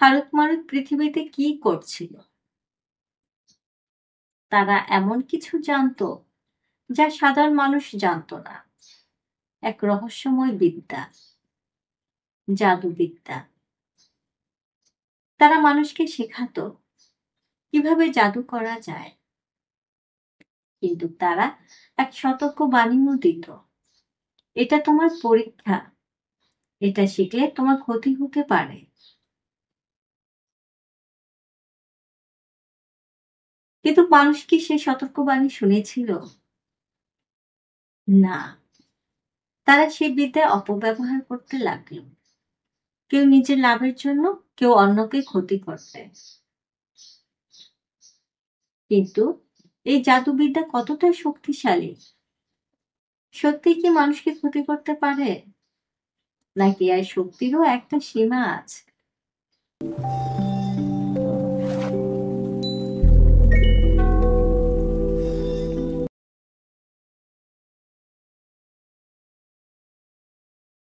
হারুত মারুত পৃথিবীতে কি করছিল? তারা এমন কিছু জানতো যা সাধারণ মানুষ জানতো না। এক রহস্যময় বিদ্যা, জাদুবিদ্যা। তারা মানুষকে শেখাতো কিভাবে জাদু করা যায়। কিন্তু তারা এক সতর্ক বাণীও দিত, এটা তোমার পরীক্ষা, এটা শিখলে তোমার ক্ষতি হতে পারে। কিন্তু মানুষ কি সেই সতর্কবাণী শুনেছিল? না, তারা সেই বিদ্যার অপব্যবহার করতে লাগলো। কেউ নিজের লাভের জন্য, কেউ অন্যকে ক্ষতি করতে। কিন্তু এই জাদুবিদ্যা কতটা শক্তিশালী? সত্যিই কি মানুষকে ক্ষতি করতে পারে, নাকি এর শক্তিরও একটা সীমা আছে?